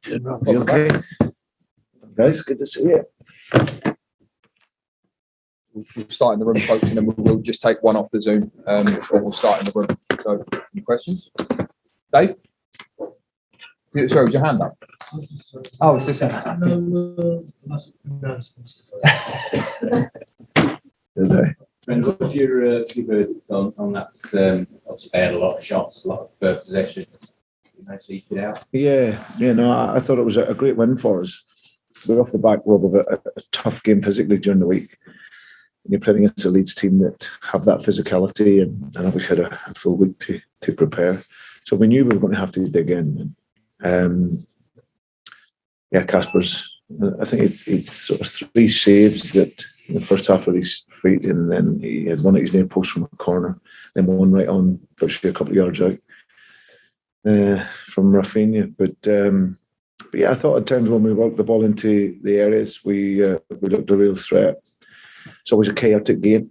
You okay? Guys, good to see you. We'll start in the room, folks, and then we'll just take one off the Zoom before we'll start in the room. So, any questions? Dave? Sorry, was your hand up? Oh, it's this hand. Brendan, what's your verdict on that? Obviously, they had a lot of shots, a lot of possession. They eked it out. Yeah, no, I thought it was a great win for us. We're off the back, Rob, of a tough game physically during the week. And you're playing against a Leeds team that have that physicality and obviously had a full week to prepare. So we knew we were going to have to dig in. Casper's, I think it's sort of 3 saves that in the first half of his feet, and then he had one at his near post from a corner, then one right on virtually a couple of yards out from Rafinha. But yeah, I thought at times when we worked the ball into the areas, we looked a real threat. It's always a chaotic game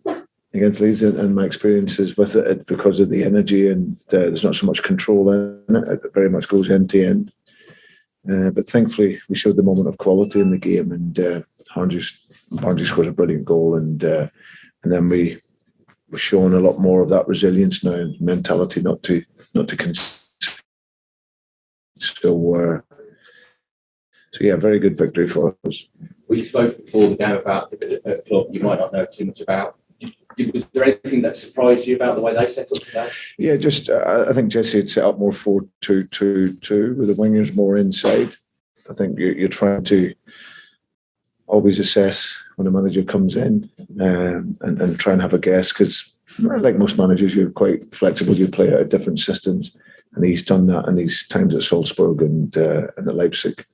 against Leeds, and my experiences with it because of the energy, and there's not so much control in it. It very much goes end to end. But thankfully, we showed the moment of quality in the game, and Barnsley scores a brilliant goal, and then we're showing a lot more of that resilience now and mentality not to concede. So yeah, very good victory for us. We spoke before the game about the club you might not know too much about. Was there anything that surprised you about the way they set up today? Yeah, just I think Jesse had set up more 4-2-2-2 with the wingers more inside. I think you're trying to always assess when a manager comes in and try and have a guess, because like most managers, you're quite flexible. You play out different systems, and he's done that in these times at Salzburg and at Leipzig.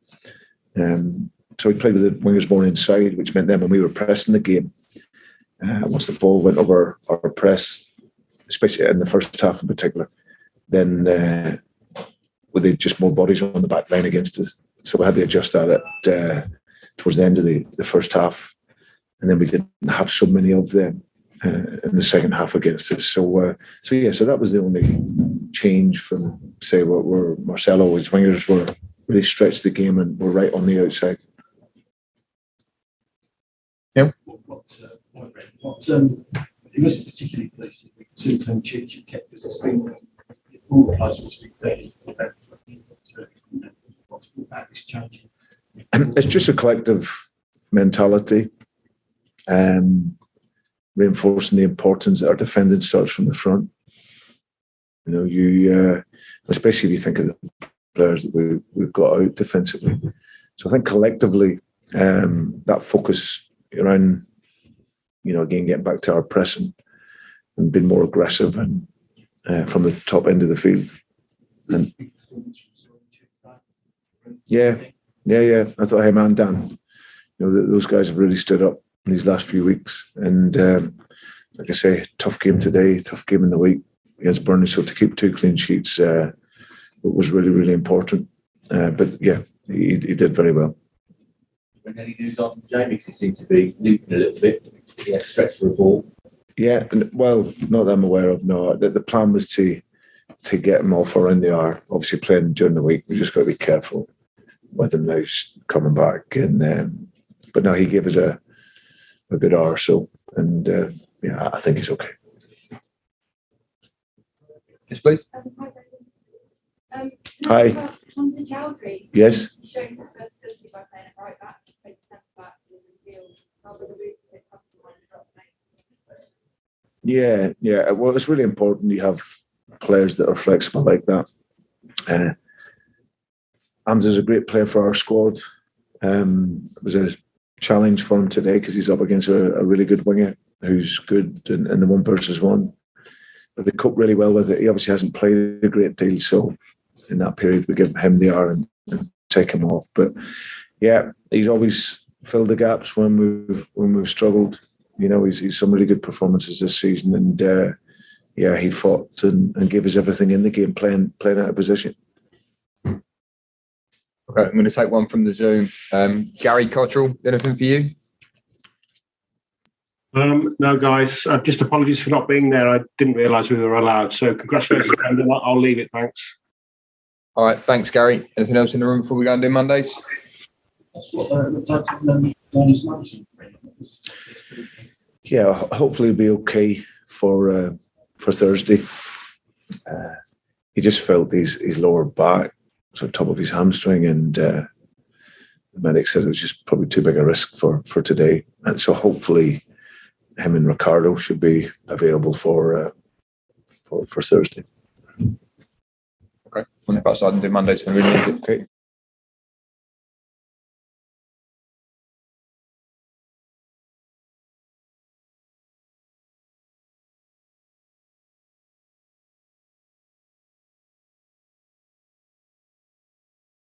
So we played with the wingers more inside, which meant then when we were pressing the game, once the ball went over our press, especially in the first half in particular, then with just more bodies on the back line against us. So we had to adjust that towards the end of the first half, and then we didn't have so many of them in the second half against us. So that was the only change from, say, where Marcelo, his wingers were really stretched the game and were right on the outside. Yeah. It was particularly pleased with 2 clean sheets you kept, because it's been all the players must be fairly defensive. That is changing. It's just a collective mentality, reinforcing the importance that our defending starts from the front. You know, you especially if you think of the players that we've got out defensively. So I think collectively, that focus around, you know, again getting back to our pressing and being more aggressive and from the top end of the field. And yeah. I thought him and Dan, you know, those guys have really stood up in these last few weeks. And like I say, tough game today, tough game in the week against Burnley. So to keep 2 clean sheets was really, really important. But yeah, he did very well. When any news on Jamie, he seemed to be looping a little bit. He had stretched for a ball. Yeah, well, not that I'm aware of. No, the plan was to get him off around the hour. Obviously, playing during the week, we just got to be careful with him now coming back. And but no, he gave us a good hour or so, and yeah, I think he's okay. Yes, please. Hi. Hamza Chowdhury. Yes. Showing his versatility by playing at right back, playing centre back in the field. How the route to pick up the line drop. Yeah. Well, it's really important you have players that are flexible like that. Hamza's a great player for our squad. It was a challenge for him today because he's up against a really good winger who's good in the 1-versus-1. But he coped really well with it. He obviously hasn't played a great deal, so in that period we give him the hour and take him off. But yeah, he's always filled the gaps when we've struggled. You know, he's some really good performances this season, and yeah, he fought and gave us everything in the game, playing out of position. Okay, I'm going to take one from the Zoom. Gary Cottrell, anything for you? No, guys. Just apologies for not being there. I didn't realise we were allowed. So congratulations, Brendan. I'll leave it. Thanks. All right, thanks, Gary. Anything else in the room before we go and do Mondays? That's what it looked like to Dennis Madison. Yeah, hopefully it'll be okay for Thursday. He just felt his lower back, so top of his hamstring, and the medic said it was just probably too big a risk for today. And so hopefully him and Ricardo should be available for Thursday. Okay, we'll nip outside and do Mondays when we need it. Okay.